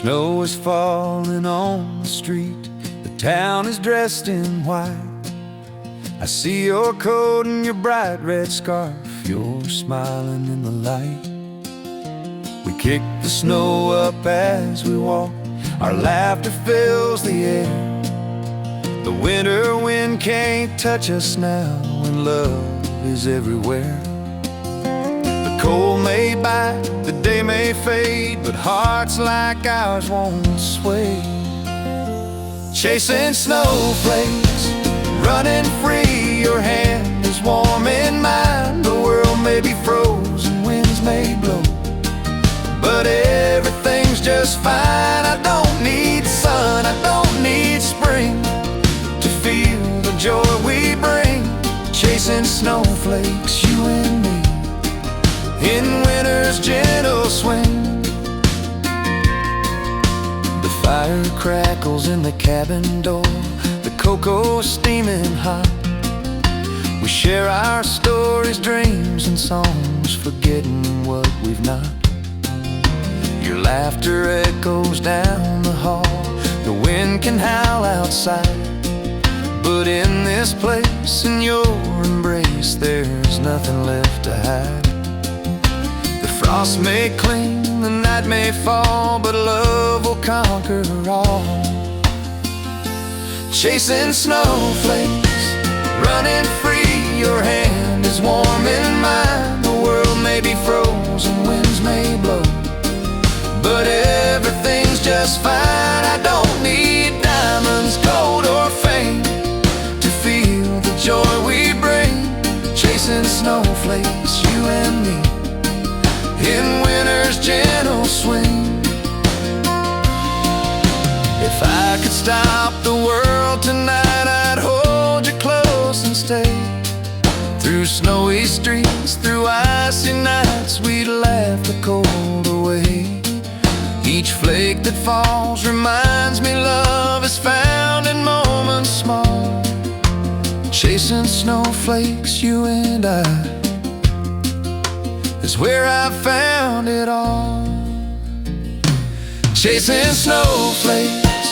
Snow is falling on the street. The town is dressed in white. I see your coat and your bright red scarf. You're smiling in the light. We kick the snow up as we walk. Our laughter fills the air. The winter wind can't touch us now, and love is everywhere. The cold may bite, the day may fade, but hearts like ours won't sway. Chasing snowflakes, running free, your hand is warm in mine. The world may be frozen, winds may blow, but everything's just fine. I don't need sun, I don't need spring to feel the joy we bring. Chasing snowflakes, you and me, in winter's gentle swing. The fire crackles in the cabin door, the cocoa steaming hot. We share our stories, dreams, and songs, forgetting what we've not. Your laughter echoes down the hall. The wind can howl outside, but in this place, in your embrace, there's nothing left to hide. The frost may cling, the night may fall, but love will conquer all. Chasing snowflakes, running free, your hand is warm in mine. The world may be frozen, winds may blow, but everything's just fine. I don't need diamonds, gold, or fame to feel the joy we bring. Chasing snowflakes, you and me, in winter's gentle swing. If I could stop the world tonight, I'd hold you close and stay. Through snowy streets, through icy nights, we'd laugh the cold away. Each flake that falls reminds me love is found in moments small. Chasing snowflakes, you and I, is where I found it all. Chasing snowflakes,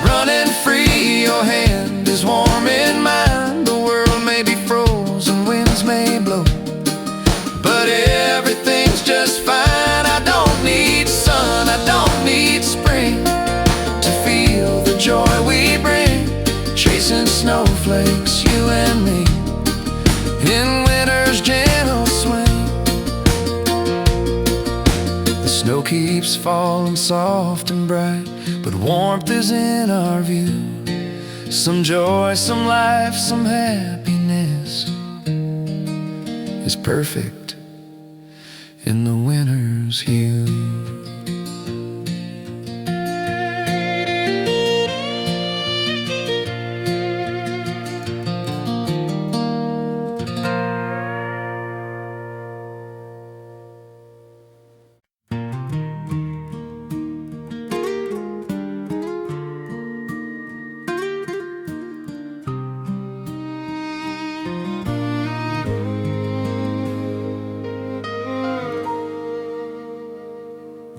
running free, your hand is warm in mine. The world may be frozen, winds may blow, but everything's just fine. I don't need sun, I don't need spring to feel the joy we bring. Chasing snowflakes, you and me, in winter's gentle swing. The snow keeps falling soft and bright, but warmth is in our view. Some joy, some life, some happiness is perfect in the winter's hue.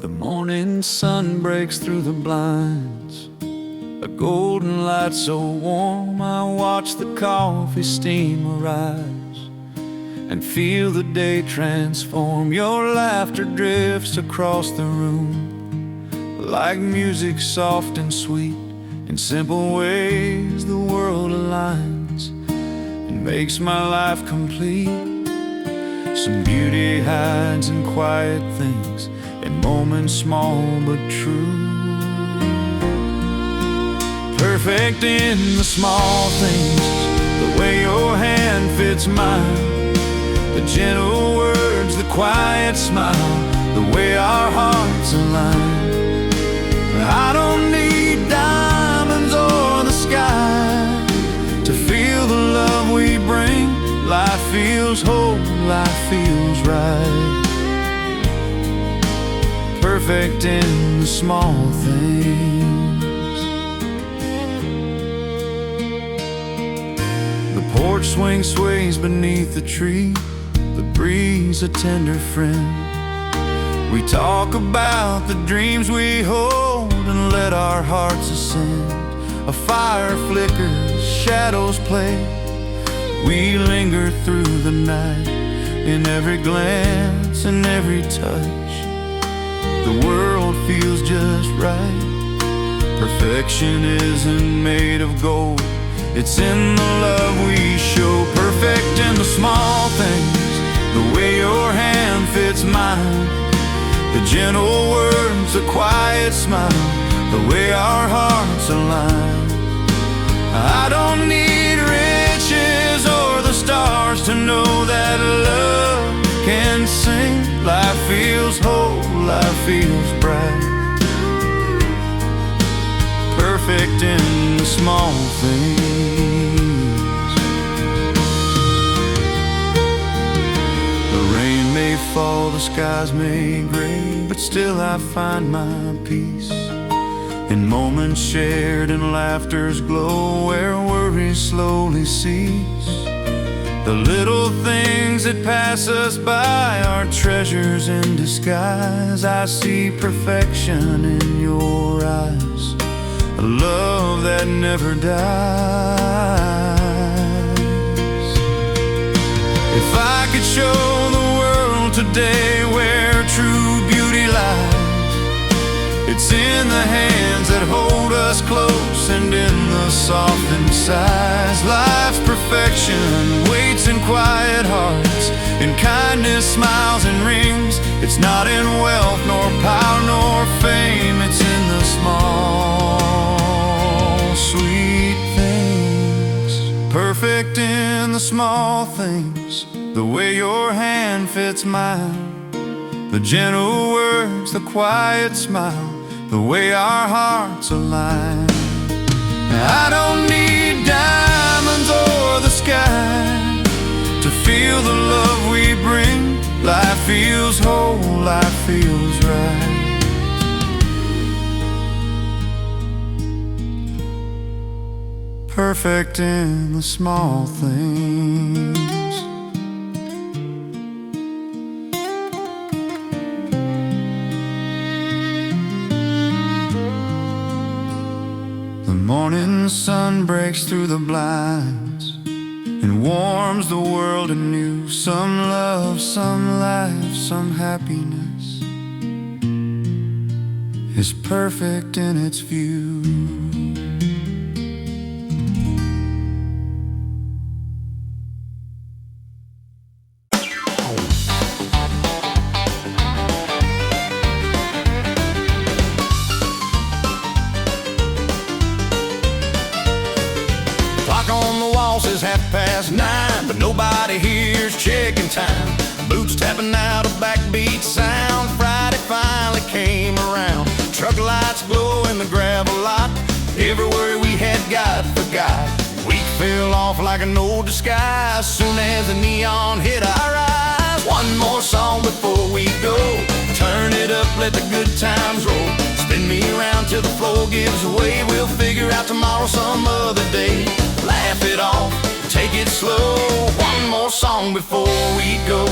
The morning sun breaks through the blinds, a golden light so warm. I watch the coffee steam arise and feel the day transform. Your laughter drifts across the room like music soft and sweet. In simple ways the world aligns and makes my life complete. Some beauty hides in quiet things, in moments small but true. Perfect in the small things, the way your hand fits mine, the gentle words, the quiet smile, the way our hearts align. I don't need diamonds or the sky to feel the love we bring. Life feels whole, life feels right. Perfect in the small things. The porch swing sways beneath the tree, the breeze a tender friend. We talk about the dreams we hold and let our hearts ascend. A fire flickers, shadows play. We linger through the night, in every glance and every touch. The world feels just right. Perfection isn't made of gold, it's in the love we show. Perfect in the small things, the way your hand fits mine, the gentle words, the quiet smile, the way our hearts align. I don't need riches or the stars to know that love can sing. Life feels whole, life feels bright. Perfect in the small things. The rain may fall, the skies may gray, but still I find my peace in moments shared and laughter's glow, where worries slowly cease. The little things that pass us by are treasures in disguise. I see perfection in your eyes, a love that never dies. If I could show the world today where true beauty lies, it's in the hands that hold us close and in the softened sighs. Life's perfection waits in quiet hearts, in kindness, smiles and rings. It's not in wealth nor power nor fame, it's in the small, sweet things. Perfect in the small things, the way your hand fits mine, the gentle words, the quiet smile, the way our hearts align. I don't need diamonds or the sky to feel the love we bring. Life feels whole, life feels right. Perfect in the small things. The morning sun breaks through the blinds and warms the world anew. Some love, some life, some happiness is perfect in its view. Clock on the wall says 9:30, but nobody here's checking time. Boots tapping out a backbeat sound. Friday finally came around. Truck lights glow in the gravel lot. Every worry we had got forgot. Week fell off like an old disguise. Soon as the neon hit our eyes. One more song before we go. Turn it up, let the good times roll. Spin me around till the floor gives way. We'll figure out tomorrow some other day. Laugh it off, take it slow. One more song before we go.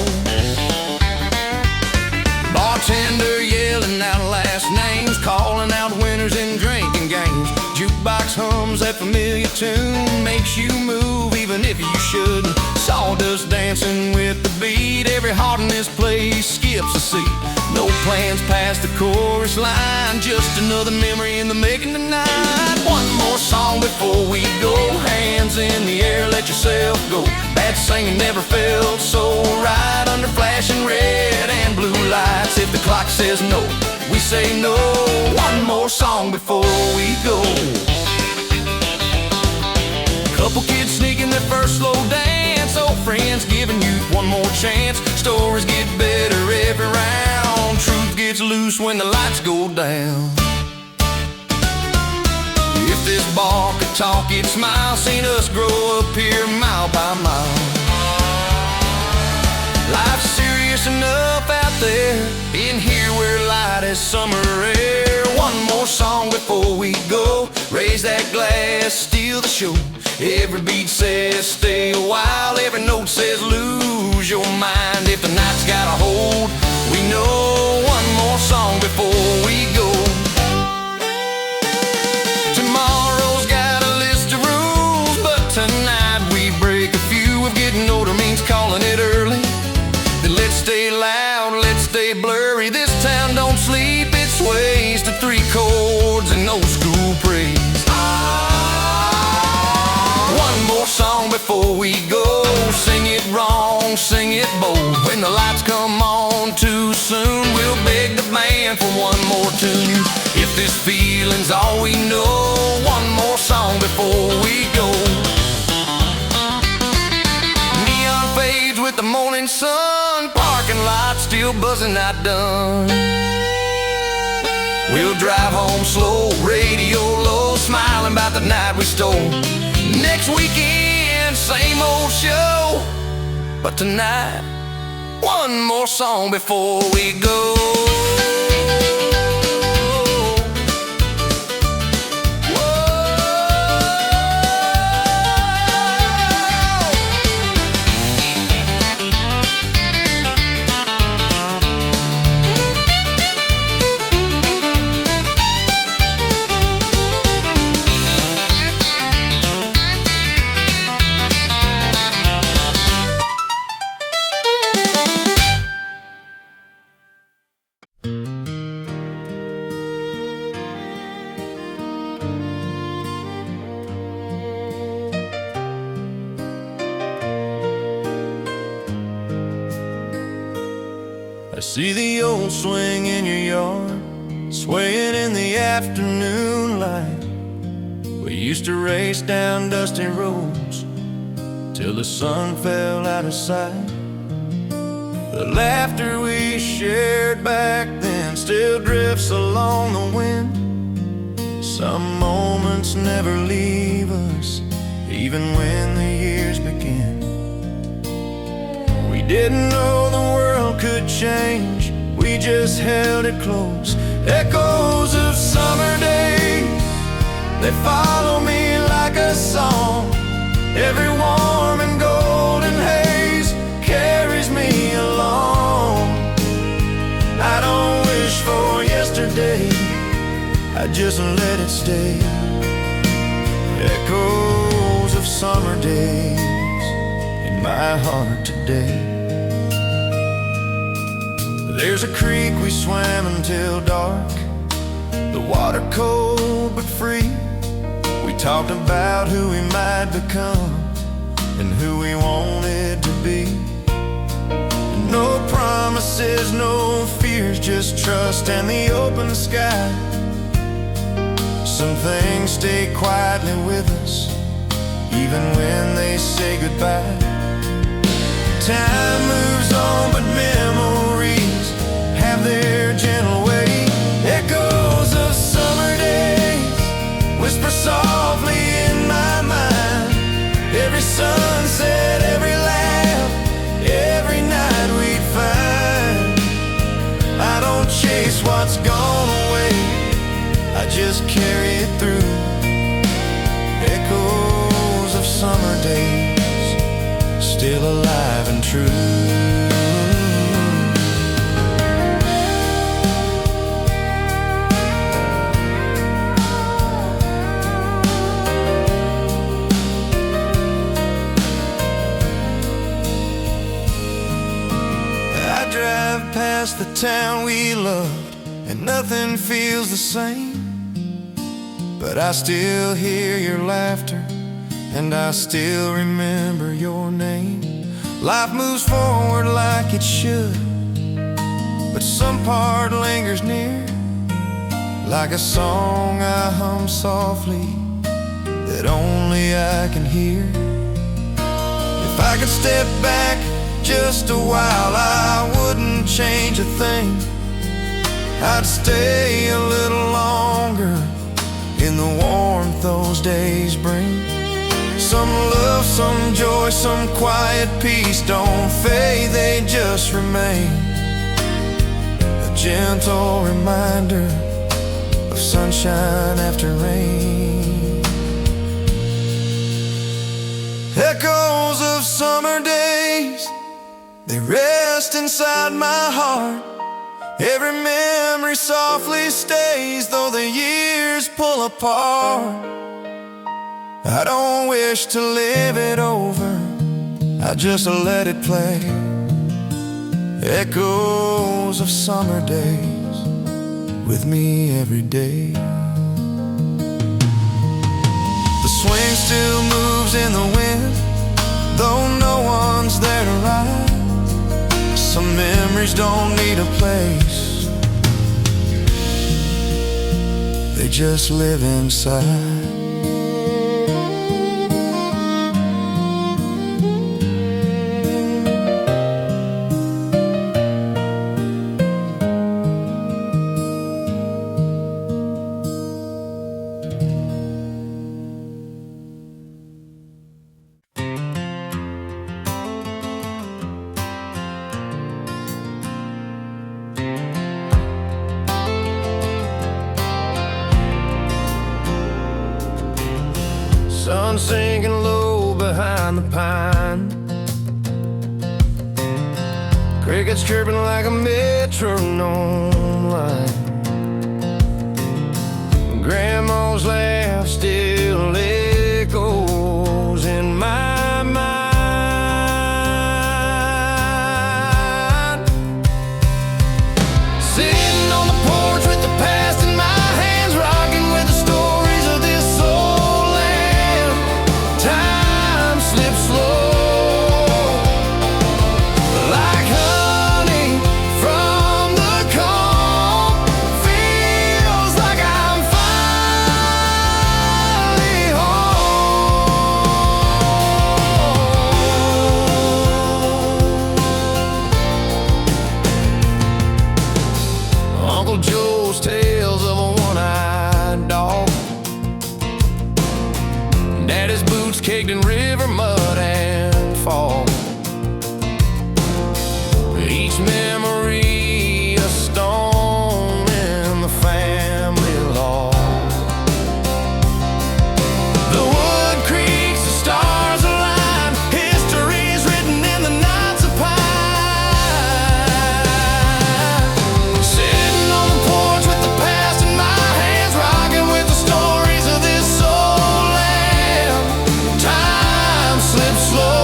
Bartender yelling out last names, calling out winners in drinking games. Jukebox hums that familiar tune, makes you move even if you shouldn't. Sawdust dancing with the beat, every heart in this place skips a seat. No plans past the chorus line, just another memory in the making tonight. One more song before we go. Hands in the air, let yourself go. Bad singing never felt so right. Under flashing red and blue lights, if the clock says no, we say no. One more song before we go. Couple kids sneaking their first slow dance. Old friends giving you one more chance. Stories get better every round. Truth gets loose when the lights go down. If this bar could talk, it'd smile. Seen us grow up here mile by mile. Life's serious enough out there. In here we're light as summer air. One more song before we go. Raise that glass, steal the show. Every beat says stay a while. Every note says lose your mind. If the night's got a hold, we know. One more song before we go. gonna sing it bold. When the lights come on too soon, we'll beg the band for one more tune. If this feeling's all we know, one more song before we go. Neon fades with the morning sun, parking lot still buzzing, not done. We'll drive home slow, radio low, smiling about the night we stole. Next weekend, same old show, but tonight, one more song before we go. I see the old swing in your yard, swaying in the afternoon light. We used to race down dusty roads till the sun fell out of sight. The laughter we shared back then still drifts along the wind. Some moments never leave us, even when the years begin. We didn't know the world could change, we just held it close. Echoes of summer days, they follow me like a song. Every warm and golden haze carries me along. I don't wish for yesterday, I just let it stay. Echoes of summer days in my heart today. There's a creek we swam until dark, the water cold but free. We talked about who we might become and who we wanted to be. No promises, no fears, just trust and the open sky. Some things stay quietly with us, even when they say goodbye. Time moves on, but memories have their gentle way. Echoes of summer days whisper softly in my mind. Every sunset, every laugh, every night we'd find. I don't chase what's gone away, I just carry it through. Echoes of summer days, still alive and true. Past the town we loved, and nothing feels the same. But I still hear your laughter, and I still remember your name. Life moves forward like it should, but some part lingers near, like a song I hum softly that only I can hear. If I could step back just a while, I wouldn't change a thing. I'd stay a little longer in the warmth those days bring. Some love, some joy, some quiet peace don't fade, they just remain. A gentle reminder of sunshine after rain. Echoes of summer days, they rest inside my heart. Every memory softly stays, though the years pull apart. I don't wish to live it over, I just let it play. Echoes of summer days with me every day. The swing still moves in the wind, though no one's there to ride. Some memories don't need a place, they just live inside. Sun sinking low behind the pine, crickets chirping like a metronome line. Grandma's laugh still echoes in my mind. Sitting on the porch with the past in my hands, rocking with the stories of this old land. Time slips slow, like honey from the comb. Feels like I'm finally home. Uncle Joe's tales of a one-eyed dog, Daddy's boots caked in river mud and fog. Each memory a stone in the family log. The wood creaks, the stars align. History is written in the nights of pine. Sitting on the porch with the past in my hands, rocking with the stories of this old land. Time slips slow,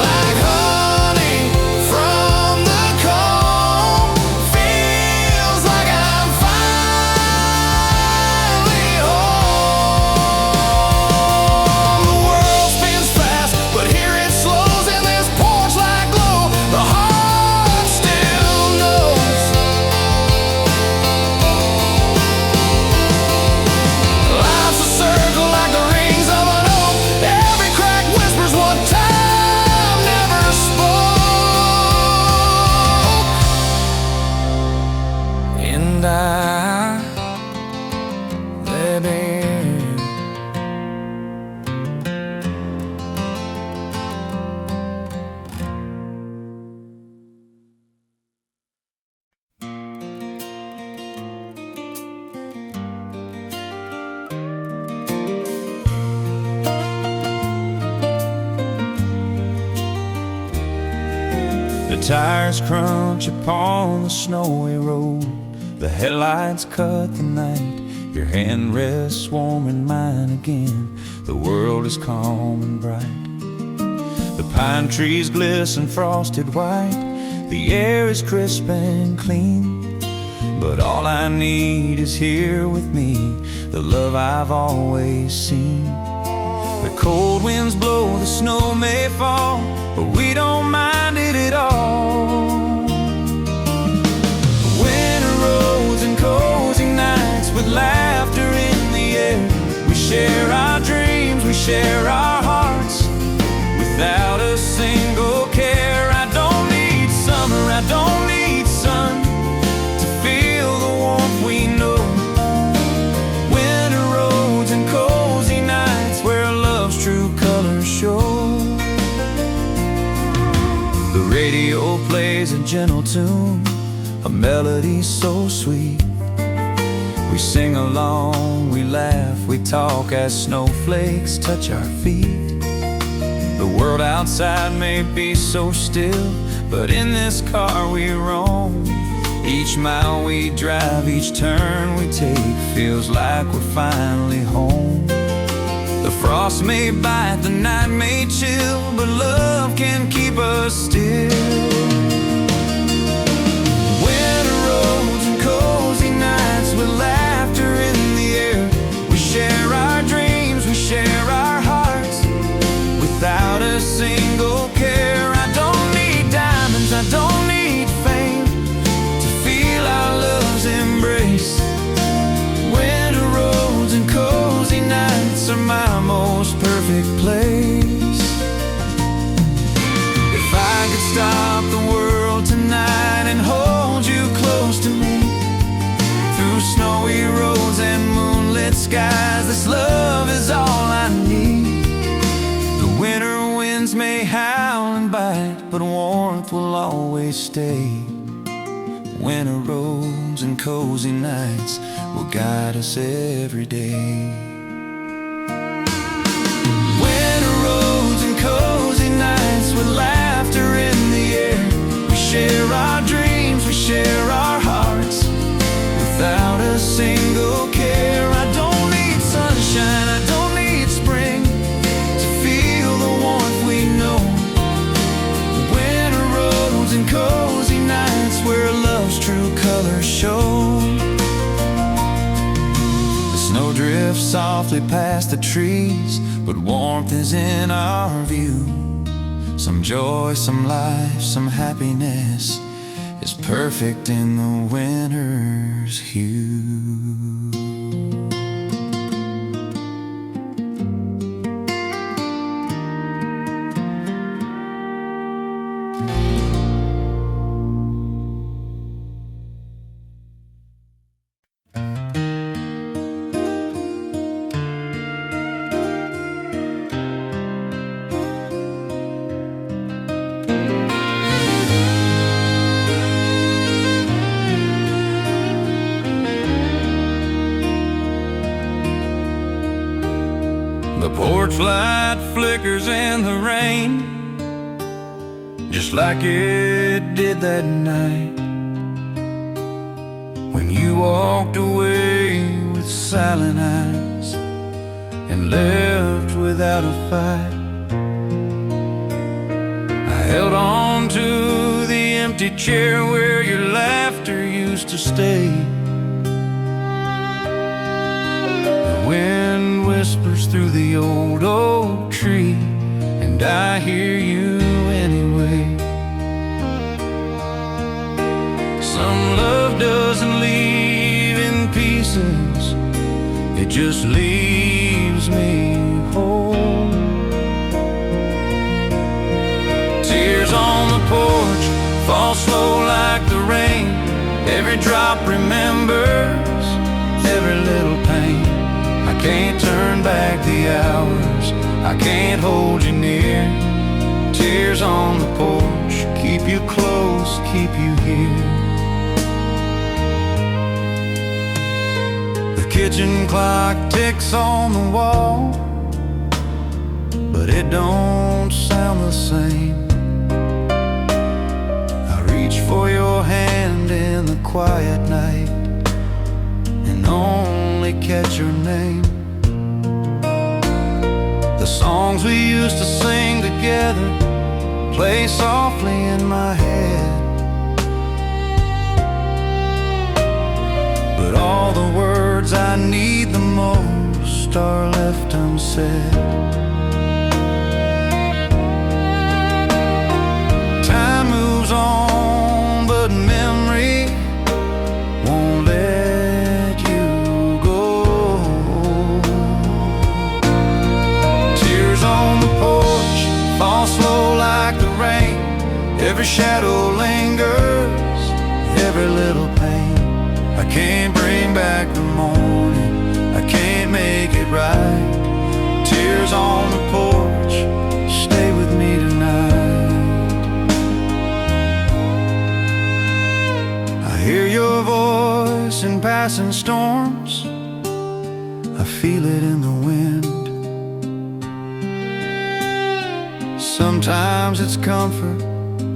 like honey from the comb. Feels like I'm finally home. The world spins fast, but here it slows in this porch like glow. The heart still knows. Life's a circle like the rings of an oak. Every crack whispers what time never spoke. And baby, The tires crunch upon the snowy road, the headlights cut the night. Your hand rests warm in mine again. The world is calm and bright. The pine trees glisten frosted white. The air is crisp and clean. But all I need is here with me, the love I've always seen. The cold winds blow, the snow may fall, but we don't mind it at all. Winter roads and cozy nights with laughter in the air. We share our dreams, we share our hearts without a single care. I don't need summer, I don't need sun to feel the warmth we know. Winter roads and cozy nights where love's true colors show. The radio plays a gentle tune, a melody so sweet. We sing along, we laugh, we talk as snowflakes touch our feet. The world outside may be so still, but in this car we roam. Each mile we drive, each turn we take feels like we're finally home. The frost may bite, the night may chill, but love can keep us still. Winter roads and cozy nights with laughter in the air. We share our dreams, we share our hearts without a single care. I don't skies. This love is all I need. The winter winds may howl and bite, but warmth will always stay. Winter roads and cozy nights will guide us every day. Winter roads and cozy nights with laughter in the air. We share our dreams, we share our hearts without a single care. I don't need sunshine, I don't need spring to feel the warmth we know. Winter roads and cozy nights where love's true colors show. The snow drifts softly past the trees, but warmth is in our view. Some joy, some life, some happiness is perfect in the winter's hue. The porch light flickers in the rain, just like it did that night when you walked away with silent eyes and left without a fight. I held on to the empty chair where your laughter used to stay. The wind whispers through the old oak tree, and I hear you anyway. Some love doesn't leave in pieces, it just leaves me whole. Tears on the porch fall slow like the rain. Every drop remembers every little pain. I can't turn back the hours, I can't hold you near. Tears on the porch, keep you close, keep you here. The kitchen clock ticks on the wall, but it don't sound the same. I reach for your hand in the quiet night and only catch your name. The songs we used to sing together play softly in my head, but all the words I need the most are left unsaid. Time moves on, but memory won't let you go. Tears on the porch fall slow like the rain. Every shadow lingers, every little pain. I can't bring back the morning, I can't make it right. Tears on the porch, stay with me tonight. I hear your voice in passing storms, I feel it in the wind. Sometimes it's comfort,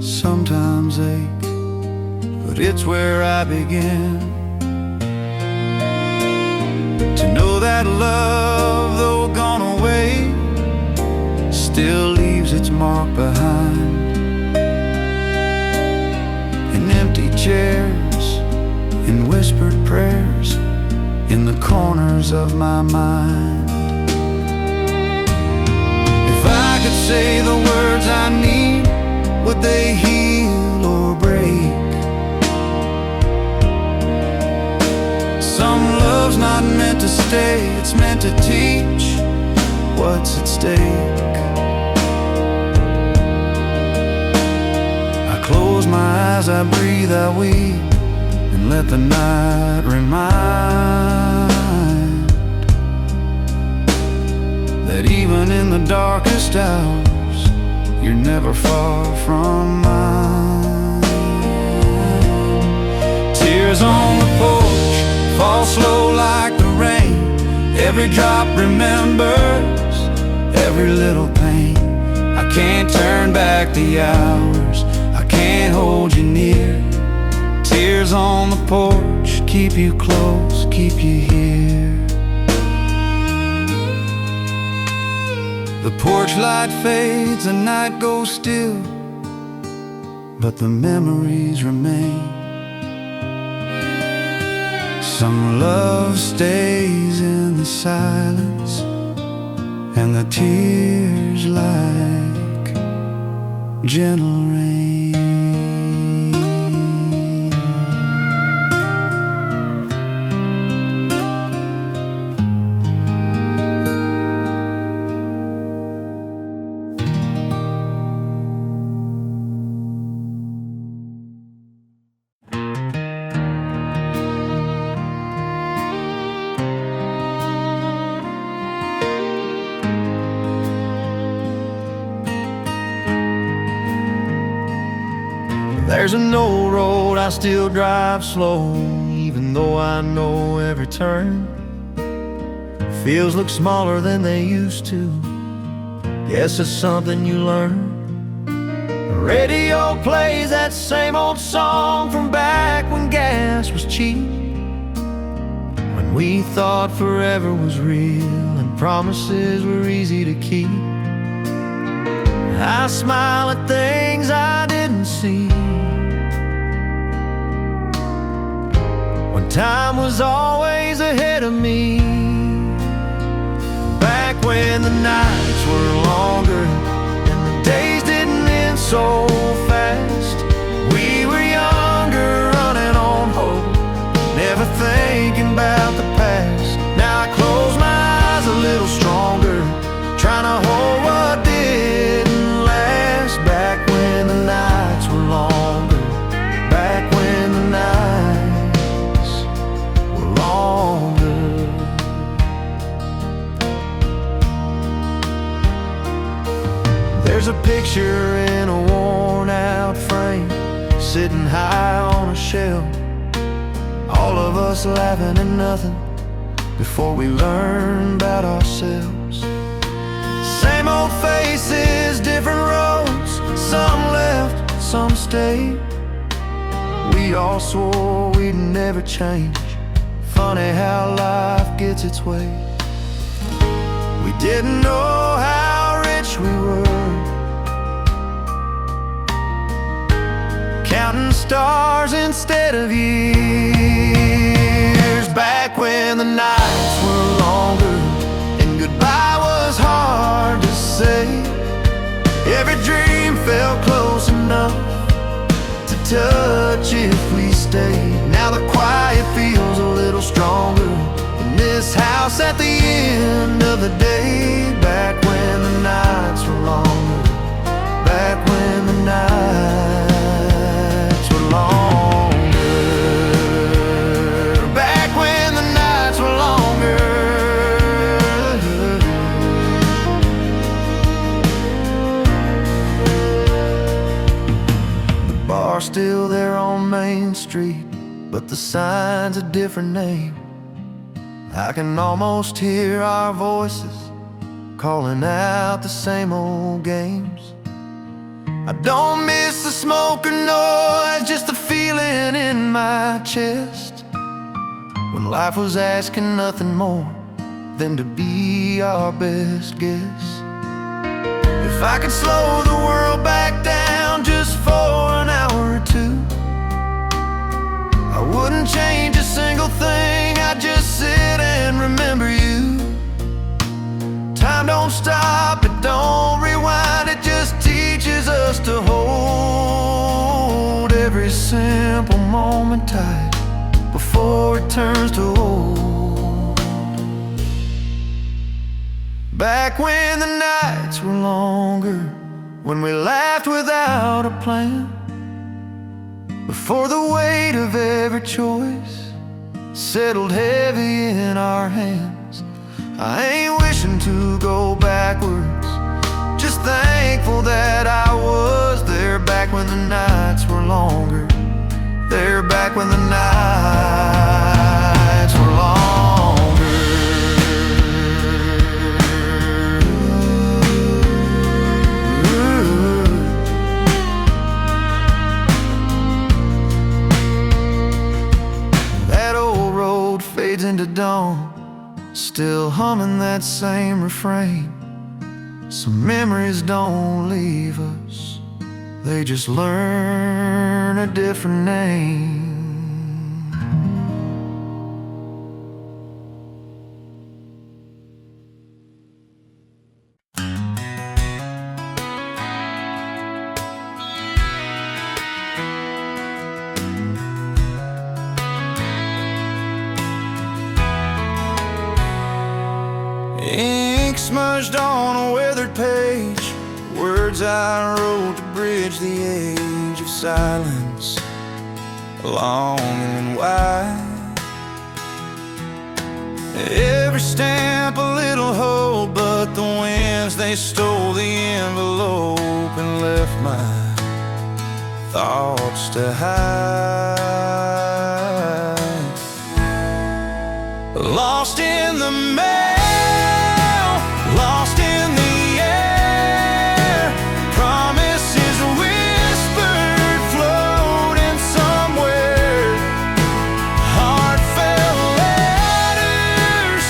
sometimes ache, but it's where I begin. To know that love, though gone away, still leaves its mark behind. In empty chairs, in whispered prayers, in the corners of my mind. If I could say the words I need, would they heal or break? Some love's not meant to stay, it's meant to teach what's at stake. I close my eyes, I breathe, I weep, and let the night remind that even in the darkest hours, you're never far from mine. Tears on the porch fall slow like the rain. Every drop remembers every little pain. I can't turn back the hours, I can't hold you near. Tears on the porch keep you close, keep you here. The porch light fades, the night goes still, but the memories remain. Some love stays in the silence, and the tears like gentle rain. There's an old road I still drive slow, even though I know every turn. Fields look smaller than they used to, guess it's something you learn. The radio plays that same old song from back when gas was cheap, when we thought forever was real and promises were easy to keep. I smile at things I didn't see, when time was always ahead of me. Back when the nights were longer and the days didn't end so fast. We were younger, running on hope, never thinking about the past. Now I close my eyes a little stronger, trying to hold what didn't last. Back when the nights were longer, back when the nights were longer. There's a picture in a worn out frame, sitting high on a shelf, all of us laughing at nothing before we learn about ourselves. Same old faces, different roads, some left, some stayed. We all swore we'd never change. Funny how life gets its way. We didn't know how rich we were, counting stars instead of years. Back when the nights were longer and goodbye was hard to say, every dream felt close enough to touch if we stayed. Now the quiet feels a little stronger in this house at the end of the day. Back when the nights were longer, back when the nights were longer, back when the nights were longer. The bar's still there on Main Street, but the sign's a different name. I can almost hear our voices calling out the same old games. I don't miss the smoke or noise, just the feeling in my chest, when life was asking nothing more than to be our best guess. If I could slow the world back down just for an hour or two, I wouldn't change a single thing, I'd just sit and remember you. Time don't stop, it don't rewind, it just teaches us to hold every simple moment tight before it turns to old. Back when the nights were longer, when we laughed without a plan, before the weight of every choice settled heavy in our hands. I ain't wishing to go back backwards. Just thankful that I was there back when the nights were longer. There back when the nights were longer. That old road fades into dawn, still humming that same refrain. Some memories don't leave us, they just learn a different name. Ink smudged on a weathered page, words I wrote to bridge the age of silence, long and wide. Every stamp a little hope, but the winds, they stole the envelope and left my thoughts to hide. Lost in the mail, lost in the air, promises whispered, floating somewhere. Heartfelt letters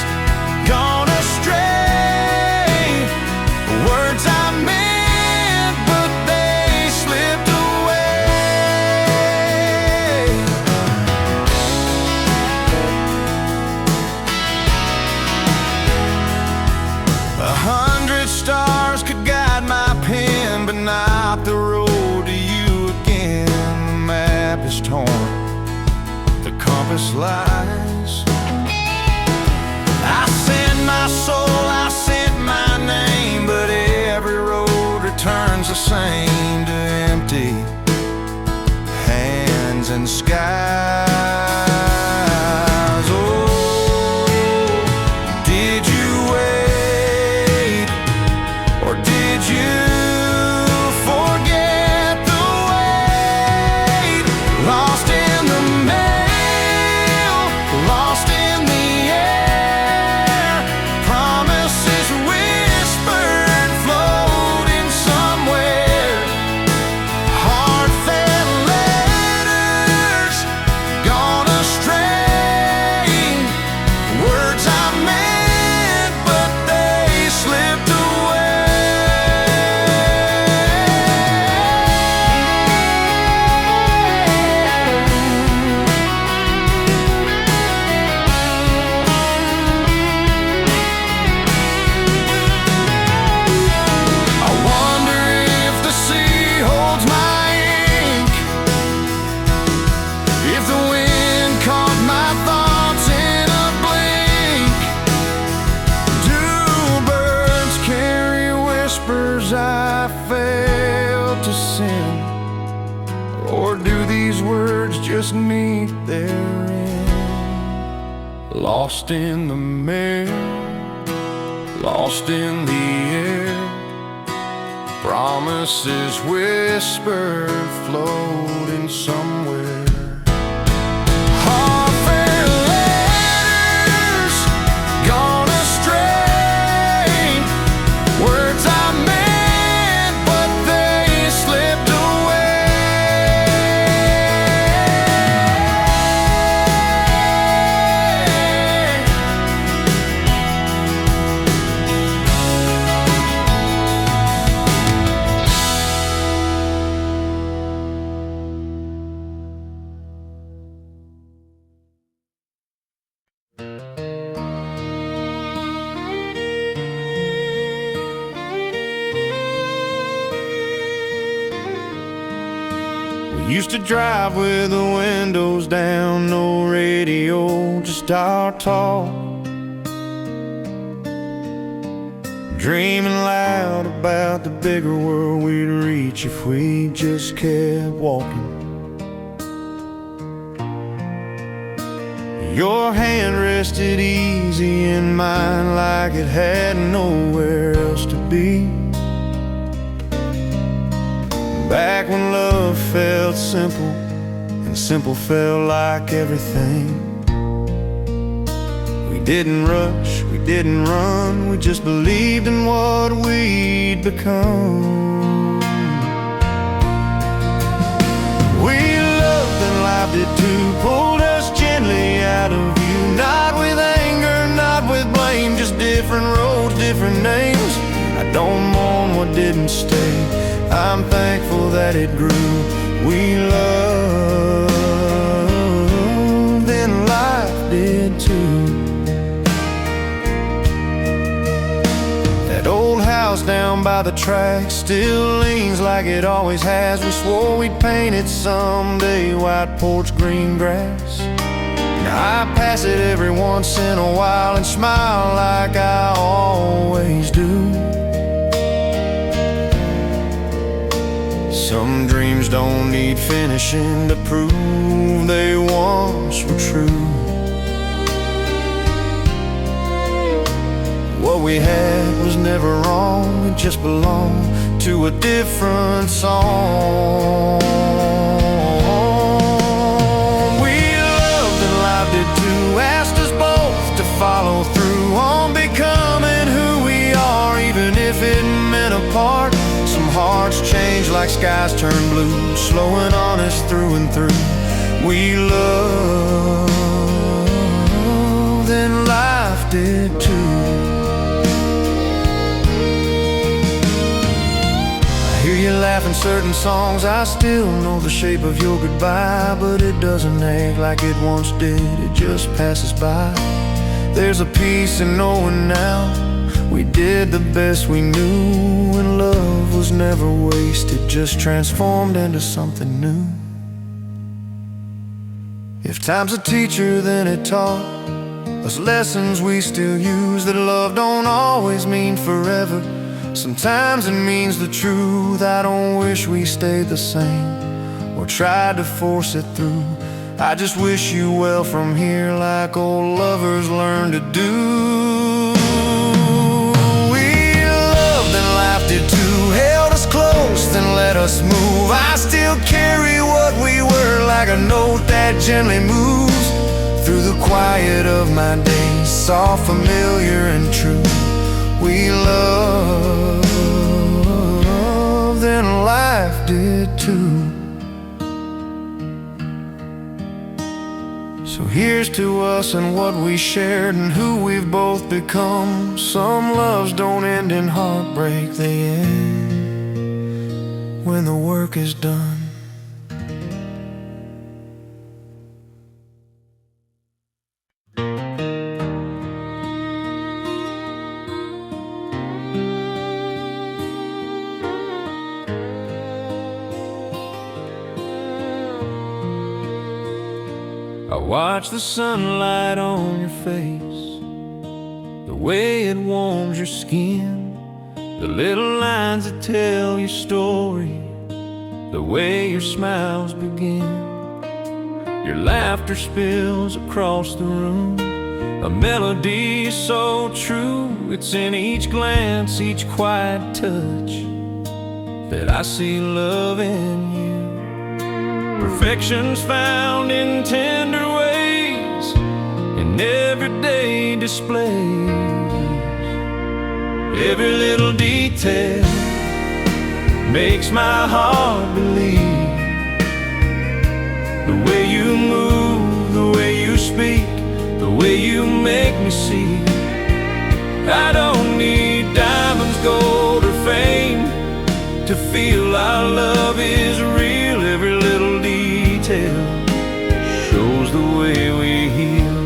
gone astray, words I meant but they slipped away. 100 stars could guide my pen, but not the road to you again. The map is torn, the compass lies. I sent my soul, I sent my name, but every road returns the same to empty hands and skies. Did you wait, or did you forget the wait? Lost in the mail, lost in the air, promises whispered, floating somewhere. Heartfelt letters gone astray, words I meant but they slipped I wonder if the sea holds my ink, if the wind caught my thoughts in a blink. Do birds carry whispers I failed to send, or do these words just meet their end? Lost in the mail, lost in the air, promises whispered, floating somewhere. Heartfelt letters gone astray, words I meant but they slipped We used to drive with the windows down, no radio, just our talk. Dreaming loud about the bigger world we'd reach if we just kept walking. Your hand rested easy in mine like it had nowhere else to be. Back when love felt simple, and simple felt like everything. We didn't rush, we didn't run, we just believed in what we'd become. We loved and life did too, pulled us gently out of view. Not with anger, not with blame, just different roads, different names. I don't mourn what didn't stay, I'm thankful that it grew. We loved and life did too. That old house down by the track still leans like it always has. We swore we'd paint it someday, white porch, green grass. Now I pass it every once in a while and smile like I always do. Some dreams don't need finishing to prove they once were true. What we had was never wrong, it just belonged to a different song. We loved and life did too, asked us both to follow through on becoming who we are, even if it meant apart. Some hearts change like skies turn blue, slowing on us through and through. We loved and life did too. I hear you laughing certain songs, I still know the shape of your goodbye, but it doesn't ache like it once did, it just passes by. There's a peace in knowing now we did the best we knew, and love was never wasted, just transformed into something new. If time's a teacher, then it taught us lessons we still use, that love don't always mean forever. Sometimes it means the truth. I don't wish we stayed the same or tried to force it through. I just wish you well from here, like old lovers learn to do. Life did too, held us close, then let us move. I still carry what we were, like a note that gently moves through the quiet of my days, soft, familiar, and true. We loved and life did too. So here's to us and what we shared and who we've both become. Some loves don't end in heartbreak, they end when the work is done. I watch the sunlight on your face, the way it warms your skin, the little lines that tell your story, the way your smiles begin. Your laughter spills across the room, a melody so true. It's in each glance, each quiet touch, that I see love in you. Perfection's found in tender ways, in everyday displays. Every little detail makes my heart believe. The way you move, the way you speak, the way you make me see. I don't need diamonds, gold, or fame to feel our love is real. Every little detail shows the way we heal.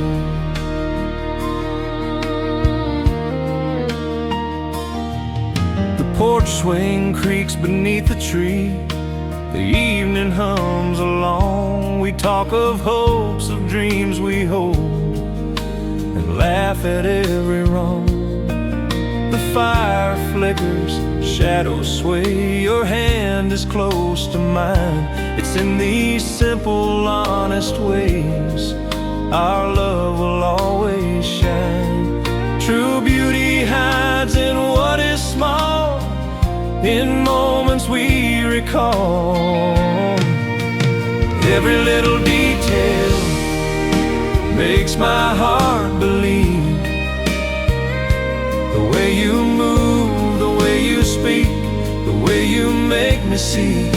The porch swing creaks beneath the tree, the evening hums along. We talk of hopes, of dreams we hold, and laugh at every wrong. The fire flickers, shadows sway, your hand is close to mine. It's in these simple, honest ways our love will always shine. True beauty hides in what is small, in moments we recall. Every little detail makes my heart believe. The way you move, the way you speak, the way you make me see.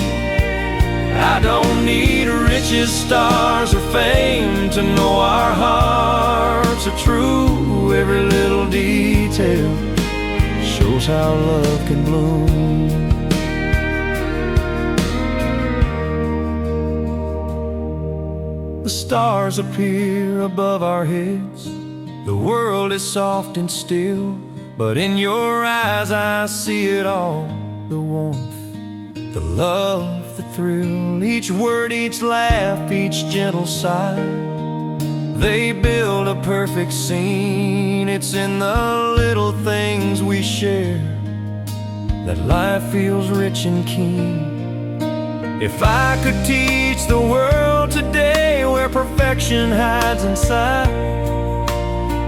I don't need riches, stars, or fame to know our hearts are true. Every little detail shows how love can bloom. The stars appear above our heads. The world is soft and still, but in your eyes I see it all. The warmth, the love, the thrill, each word, each laugh, each gentle sigh. They build a perfect scene. It's in the little things we share that life feels rich and keen. If I could teach the world today where perfection hides inside,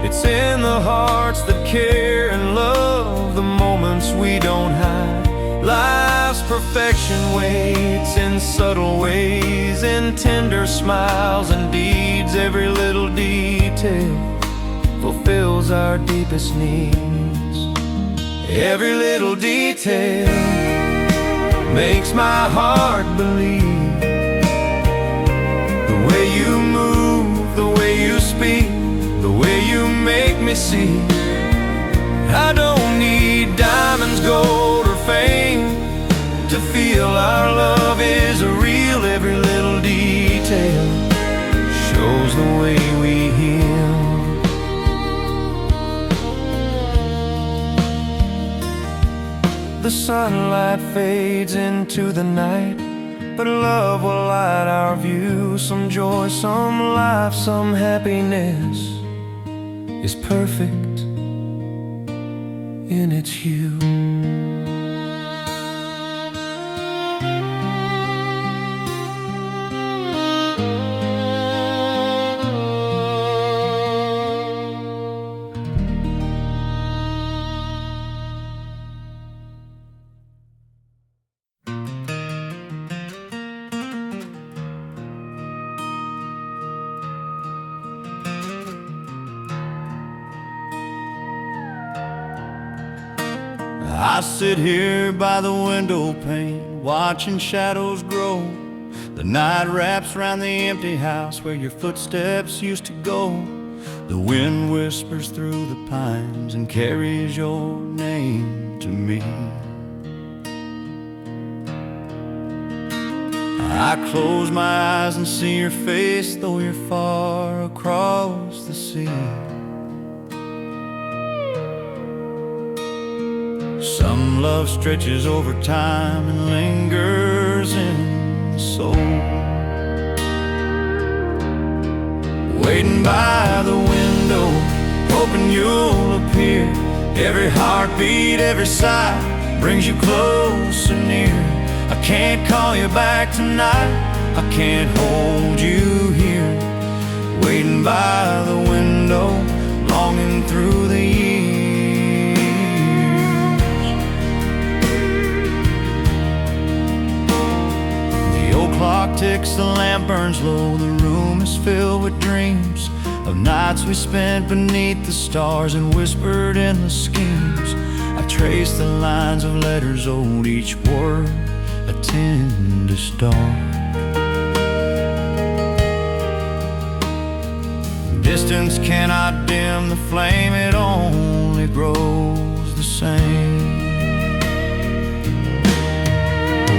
it's in the hearts that care and love the moments we don't hide. Life's perfection waits in subtle ways, in tender smiles and deeds. Every little detail fulfills our deepest needs. Every little detail makes my heart believe. The way you move, the way you speak, the way you make me see. I don't need diamonds, gold, or fame to feel our love is real. Every little detail shows the way we heal. The sunlight fades into the night, but love will light our view. Some joy, some life, some happiness is perfect in its hue. I sit here by the window pane, watching shadows grow. The night wraps around the empty house where your footsteps used to go. The wind whispers through the pines and carries your name to me. I close my eyes and see your face, though you're far across the sea. Some love stretches over time and lingers in the soul. Waiting by the window, hoping you'll appear. Every heartbeat, every sigh brings you closer near. I can't call you back tonight, I can't hold you here. Waiting by the window, longing through the years. Clock ticks, the lamp burns low. The room is filled with dreams of nights we spent beneath the stars and whispered endless schemes. I trace the lines of letters old, each word a tender star. Distance cannot dim the flame, it only grows the same.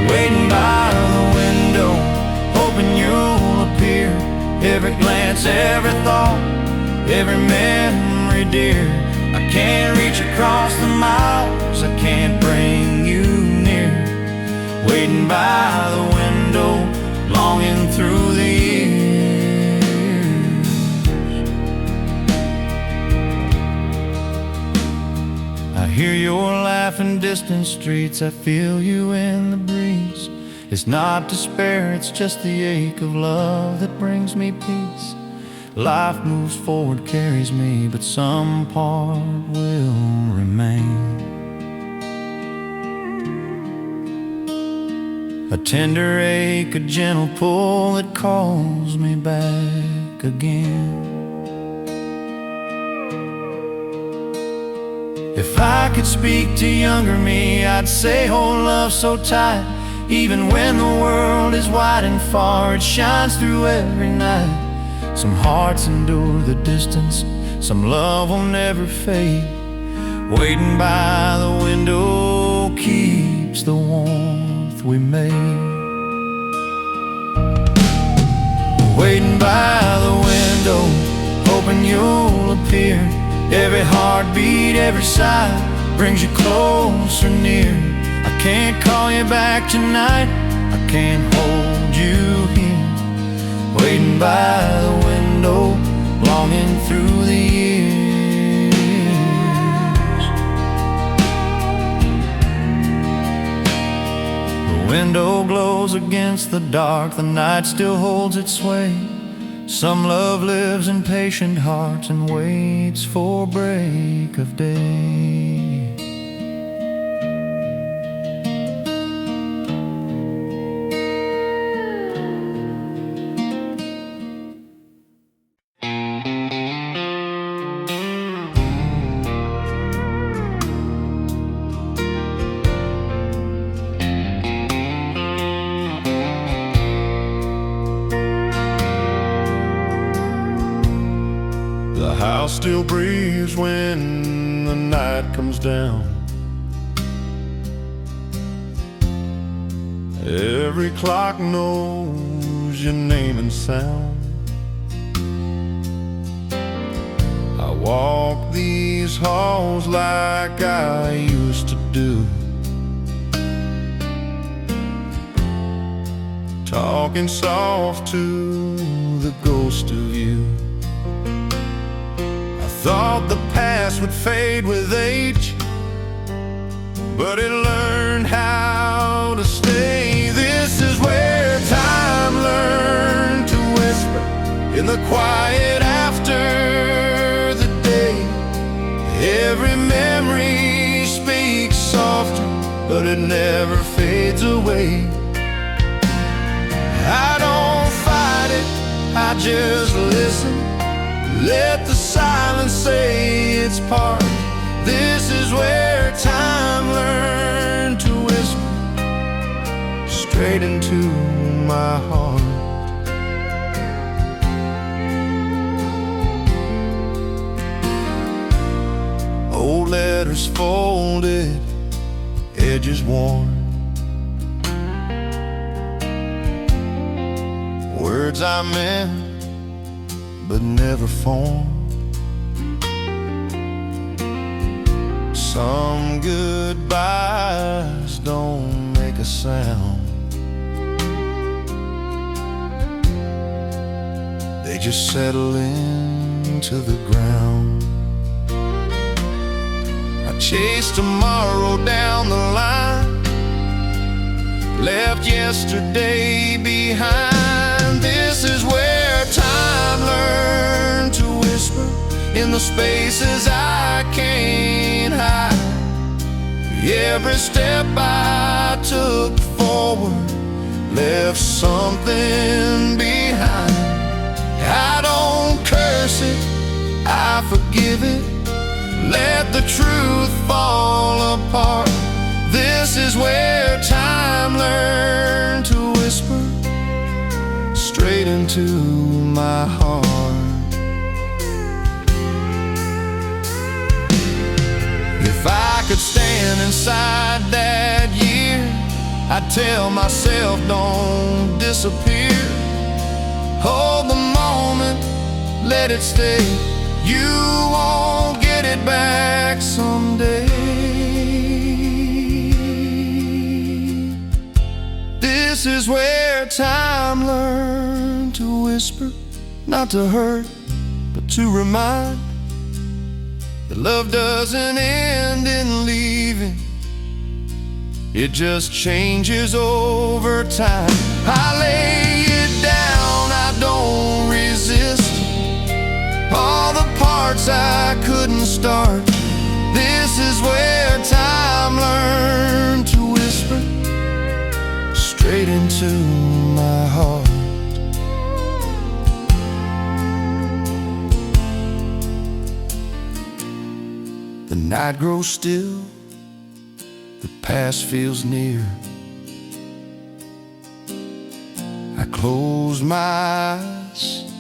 Waiting by the window, hoping you'll appear. Every glance, every thought, every memory dear. I can't reach across the miles, I can't bring you near. Waiting by the window, longing through the years. I hear your laugh in distant streets, I feel you in the breeze. It's not despair, it's just the ache of love that brings me peace. Life moves forward, carries me, but some part will remain. a tender ache, a gentle pull that calls me back again. If I could speak to younger me, I'd say hold love so tight. Even when the world is wide and far, it shines through every night. Some hearts endure the distance, some love will never fade. Waiting by the window keeps the warmth we made. Waiting by the window, hoping you'll appear. Every heartbeat, every sigh brings you closer near. I can't call you back tonight, I can't hold you here. Waiting by the window, longing through the years. The window glows against the dark, the night still holds its sway. Some love lives in patient hearts and waits for break of day. The house still breathes when the night comes down. Every clock knows your name and sound. I walk these halls like I used to do, talking soft to the ghost of you. Thought the past would fade with age, but it learned how to stay. This is where time learned to whisper in the quiet after the day. Every memory speaks softer, but it never fades away. I don't fight it, I just listen. Let the silence say its part. This is where time learned to whisper straight into my heart. Old letters folded, edges worn, words I meant but never formed. Some goodbyes don't make a sound, they just settle into the ground. I chased tomorrow down the line, left yesterday behind. This is where time learned to whisper in the spaces I can't hide. Every step I took forward left something behind. I don't curse it, I forgive it. Let the truth fall apart. This is where time learned to whisper straight into my heart. If I could stand inside that year, I'd tell myself don't disappear. Hold the moment, let it stay. You won't get it back someday. This is where time learned to whisper, not to hurt, but to remind that love doesn't end in leaving, it just changes over time. I lay it down, I don't resist all the parts I couldn't start. This is where time learned to whisper straight into my heart. The night grows still, the past feels near. I close my eyes,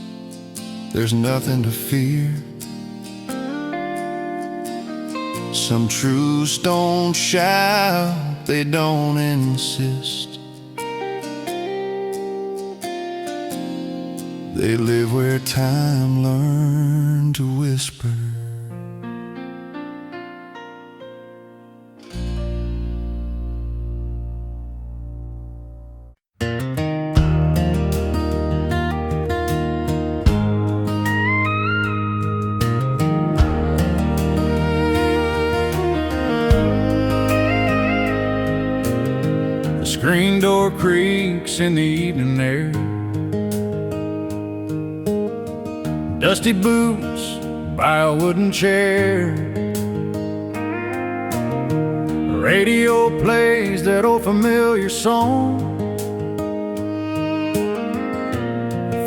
there's nothing to fear. Some truths don't shout, they don't insist. They live where time learned to whisper. The screen door creaks in the evening air. Dusty boots by a wooden chair. Radio plays that old familiar song.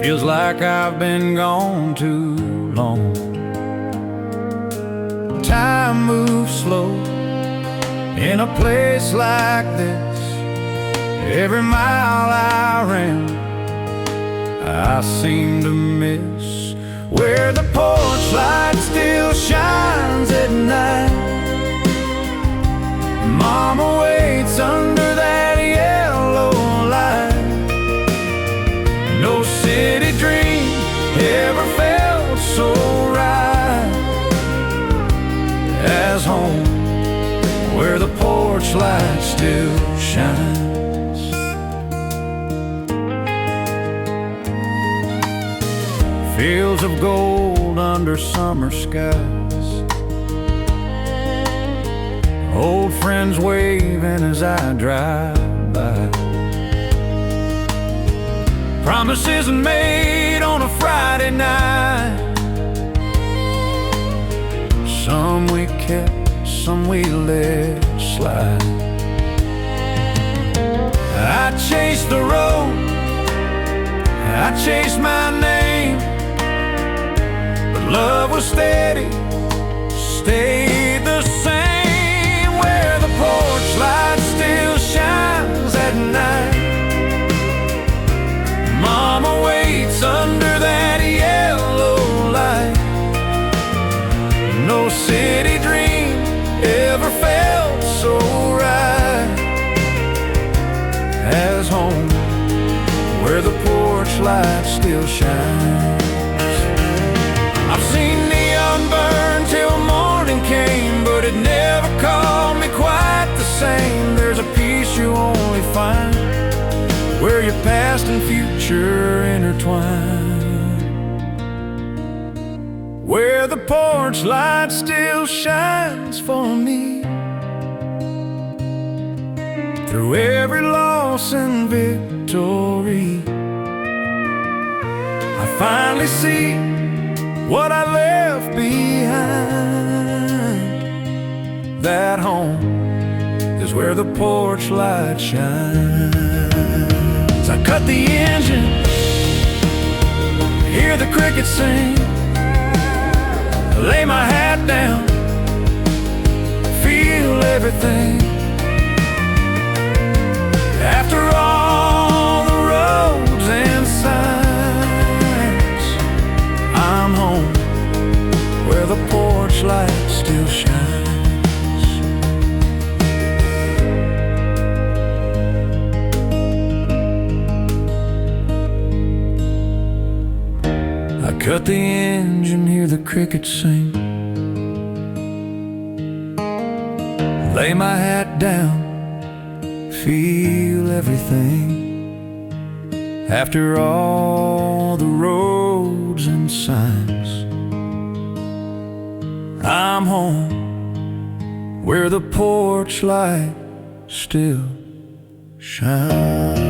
Feels like I've been gone too long. Time moves slow in a place like this. Every mile I ran, I seem to miss where the porch light still shines at night. Mama waits under that yellow light. No city dream ever felt so right as home, where the porch light still shines. Fields of gold under summer skies. Old friends waving as I drive by. Promises made on a Friday night. Some we kept, some we let slide. I chased the road, I chased my name, but love was steady, stayed the same. Where the porch light still shines at night. Mama waits under that yellow light. No city dream ever felt so right as home, where the porch light still shines. I've seen neon burn till morning came, but it never called me quite the same. There's a peace you only find where your past and future intertwine. Where the porch light still shines for me. Through every loss and victory, I finally see what I left behind. That home is where the porch light shines. I cut the engine, hear the crickets sing, lay my hat down, feel everything. After all the roads and signs, I'm home, where the porch light still shines. I cut the engine, hear the crickets sing, lay my hat down, feel everything. After all the roads and signs, I'm home, where the porch light still shines.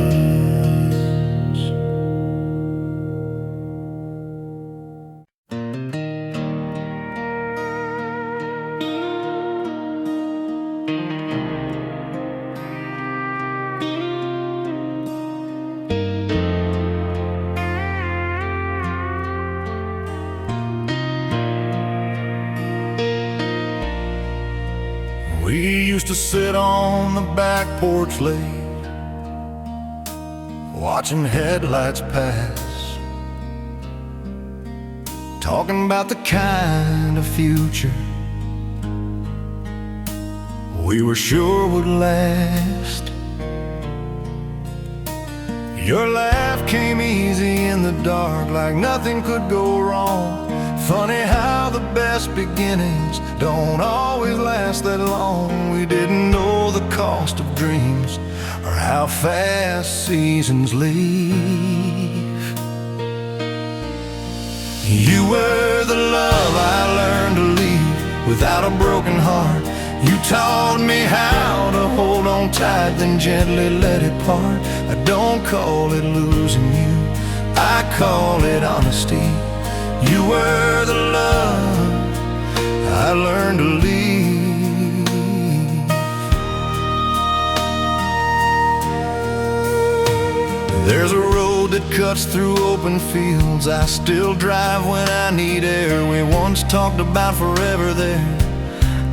We used to sit on the back porch late, watching headlights pass, talking about the kind of future we were sure would last. Your laugh came easy in the dark, like nothing could go wrong. Funny how the best beginnings don't always last that long. We didn't know the cost of dreams or how fast seasons leave. You were the love I learned to leave without a broken heart. You taught me how to hold on tight, then gently let it part. I don't call it losing you, I call it honesty. You were the love I learned to leave. There's a road that cuts through open fields I still drive when I need air. We once talked about forever there,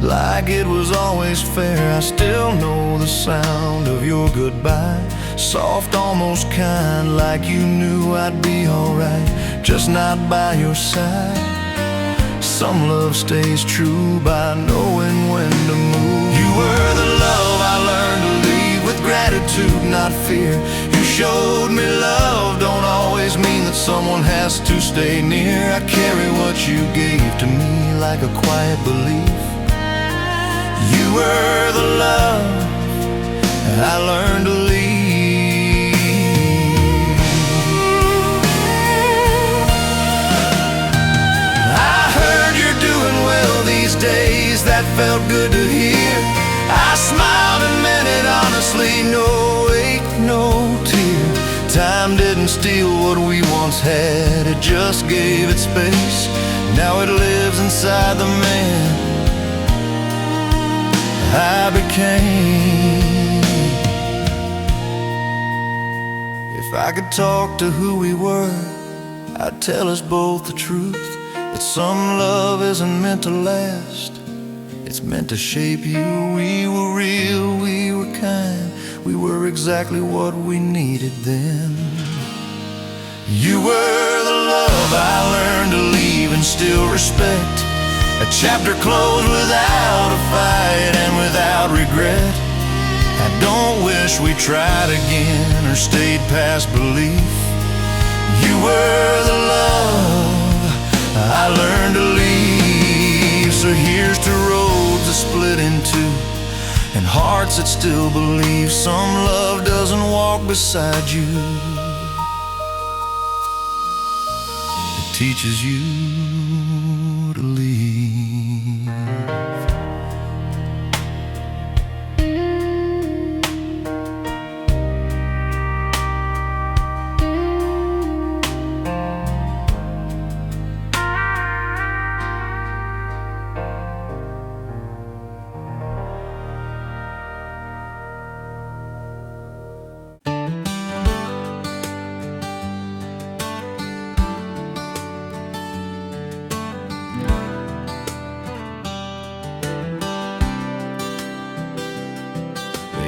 like it was always fair. I still know the sound of your goodbye, soft, almost kind, like you knew I'd be alright, just not by your side. Some love stays true by knowing when to move. You were the love I learned to leave with gratitude, not fear. You showed me love don't always mean that someone has to stay near. I carry what you gave to me like a quiet belief. You were the love I learned to leave. I heard you're doing well these days, that felt good to hear. I smiled and meant it honestly, no ache, no tear. Time didn't steal what we once had, it just gave it space. Now it lives inside the man I became. If I could talk to who we were, I'd tell us both the truth, that some love isn't meant to last, it's meant to shape you. We were real, we were kind, we were exactly what we needed then. You were the love I learned to leave and still respect, a chapter closed without a fight and without regret. I don't wish we tried again or stayed past belief. You were the love I learned to leave. So here's to roads that split in two and hearts that still believe some love doesn't walk beside you, it teaches you to leave.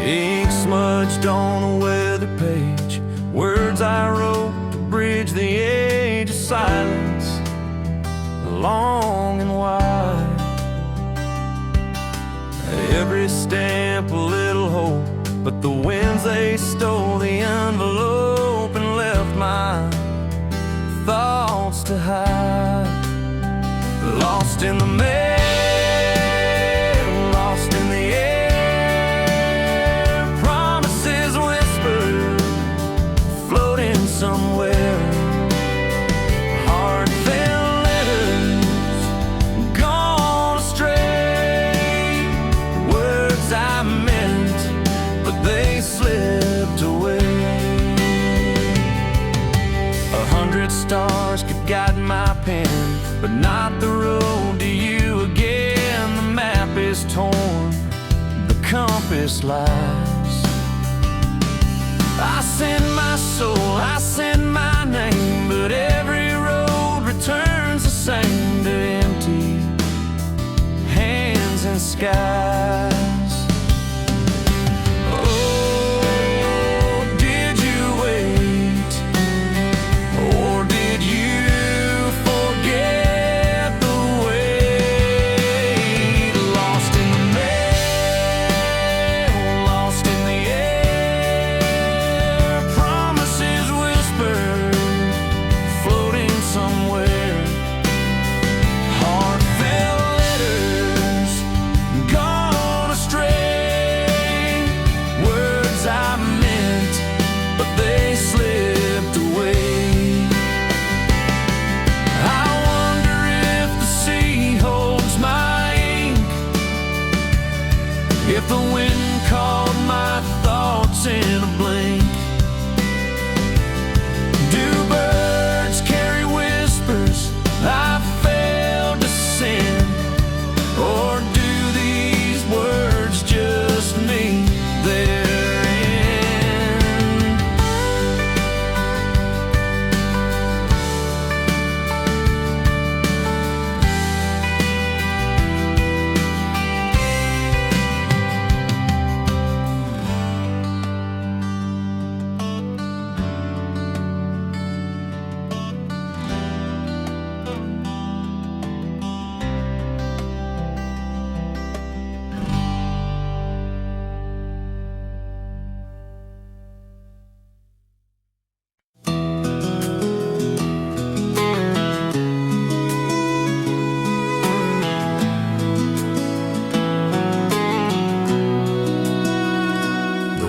Ink smudged on a weather page, words I wrote to bridge the age of silence, long and wide. Every stamp a little hope, but the winds they stole the envelope and left my thoughts to hide. Lost in the mail, lost in the air, promises whispered, floating somewhere. Heartfelt letters gone astray, words I meant, but they slipped away. 100 stars could guide my pen, but not the road to you again. The map is torn, the compass lies. I send my soul, I send my name, but every road returns the same to empty hands and sky. If the wind caught my thoughts in a blink, do birds carry whispers I failed to send? Or do these words just mean their end?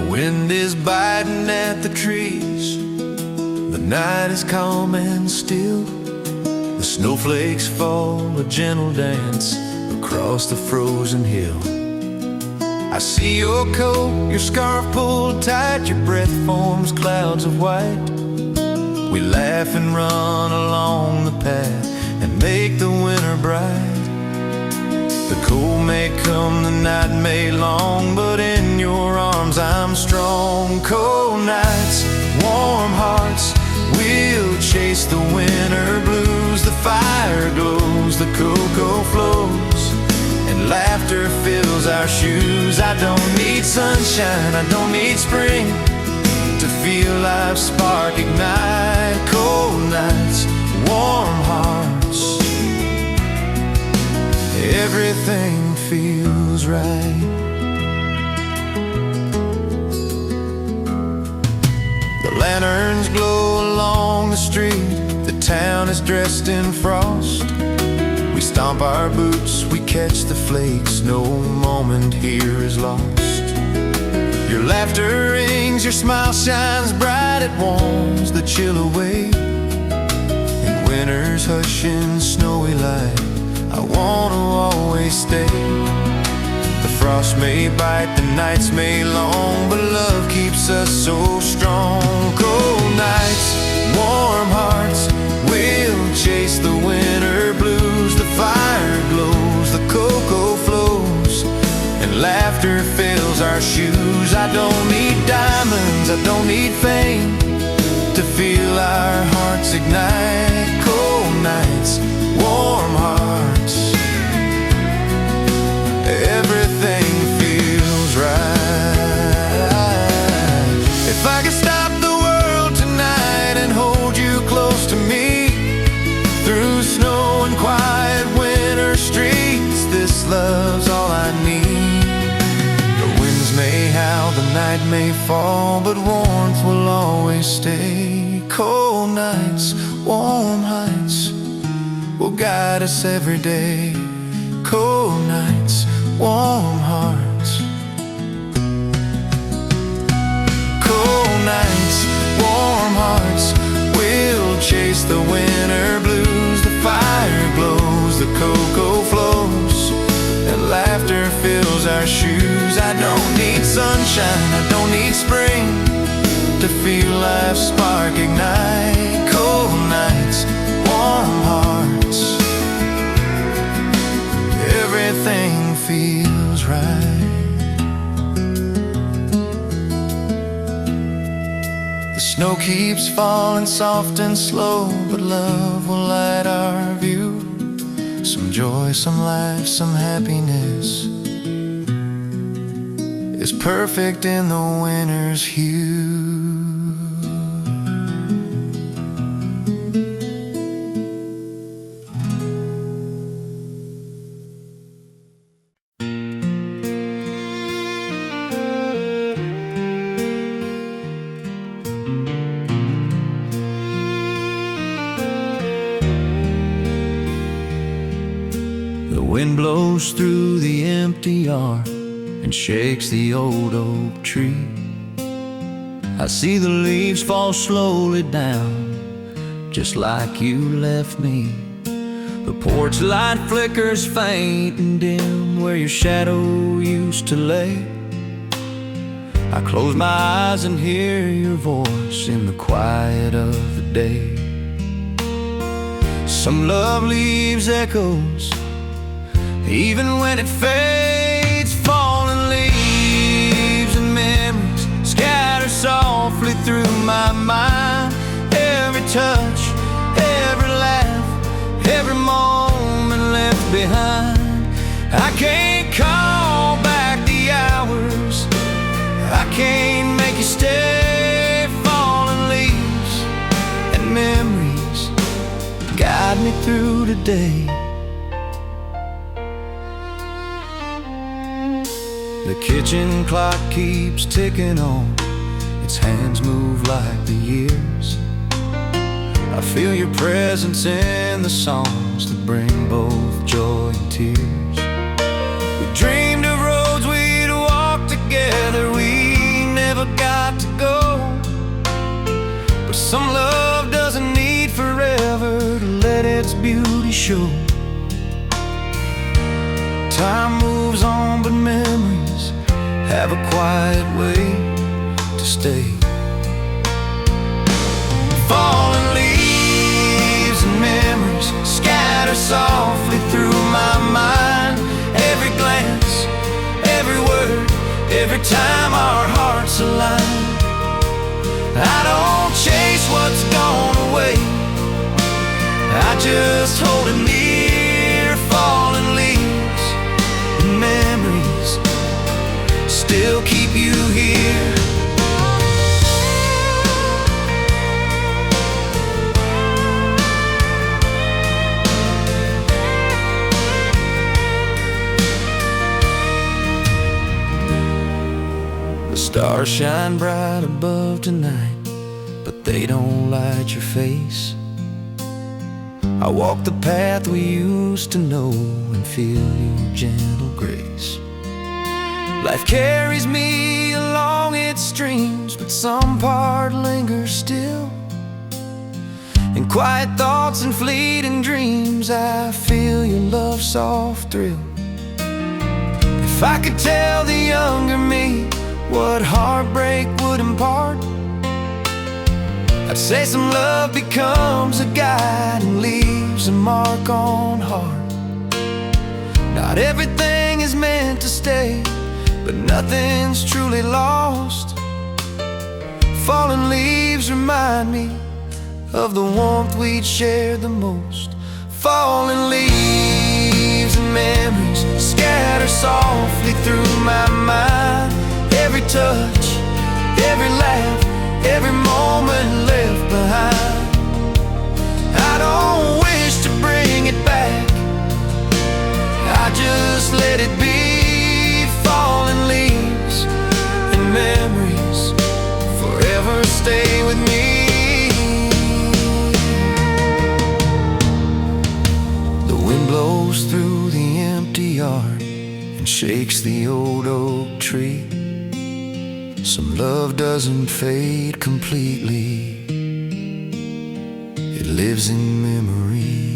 Wind is biting at the trees, the night is calm and still. The snowflakes fall a gentle dance across the frozen hill. I see your coat, your scarf pulled tight, your breath forms clouds of white. We laugh and run along the path and make the winter bright. The cold may come, the night may long, but in your arms I'm strong. Cold nights, warm hearts, we'll chase the winter blues. The fire glows, the cocoa flows, and laughter fills our shoes. I don't need sunshine, I don't need spring to feel life's spark ignite. Cold nights, warm hearts, everything feels right. The lanterns glow along the street, the town is dressed in frost. We stomp our boots, we catch the flakes, no moment here is lost. Your laughter rings, your smile shines bright, it warms the chill away. In winter's hushing snowy light, I wanna always stay. The frost may bite, the nights may long, but love keeps us so strong. Cold nights, warm hearts, we'll chase the winter blues. The fire glows, the cocoa flows, and laughter fills our shoes. I don't need diamonds, I don't need fame to feel our hearts ignite. Cold nights, warm hearts, everything feels right. If I could stop the world tonight and hold you close to me, through snow and quiet winter streets, this love's all I need. The winds may howl, the night may fall, but warmth will always stay. Cold nights, warm heights will guide us every day. Cold nights, warm hearts, cold nights, warm hearts, we'll chase the winter blues. The fire glows, the cocoa flows, and laughter fills our shoes. I don't need sunshine, I don't need spring to feel life's spark ignite. Cold nights, warm hearts, everything feels right. The snow keeps falling soft and slow, but love will light our view. Some joy, some life, some happiness is perfect in the winter's hue. The wind blows through the empty yard and shakes the old oak tree. I see the leaves fall slowly down, just like you left me. The porch light flickers faint and dim where your shadow used to lay. I close my eyes and hear your voice in the quiet of the day. Some love leaves echoes even when it fades. Fallen leaves and memories scatter softly through my mind. Every touch, every laugh, every moment left behind. I can't call back the hours, I can't make you stay. Fallen leaves and memories guide me through the day. The kitchen clock keeps ticking on, its hands move like the years. I feel your presence in the songs that bring both joy and tears. We dreamed of roads we'd walk together, we never got to go. But some love doesn't need forever to let its beauty show. Time moves on, but memories have a quiet way to stay. Fallen leaves and memories scatter softly through my mind. Every glance, every word, every time our hearts align. I don't chase what's gone away, I just hold it near. Fallen leaves and memories still keep you here. The stars shine bright above tonight, but they don't light your face. I walk the path we used to know and feel your gentle grace. Life carries me along its streams, but some part lingers still. In quiet thoughts and fleeting dreams, I feel your love's soft thrill. If I could tell the younger me what heartbreak would impart, I'd say some love becomes a guide and leaves a mark on heart. Not everything is meant to stay, but nothing's truly lost. Fallen leaves remind me of the warmth we'd shared the most. Fallen leaves and memories scatter softly through my mind. Every touch, every laugh, every moment left behind. I don't wish to bring it back, I just let it be. Fallen leaves and memories forever stay with me. The wind blows through the empty yard and shakes the old oak tree. Some love doesn't fade completely, it lives in memory.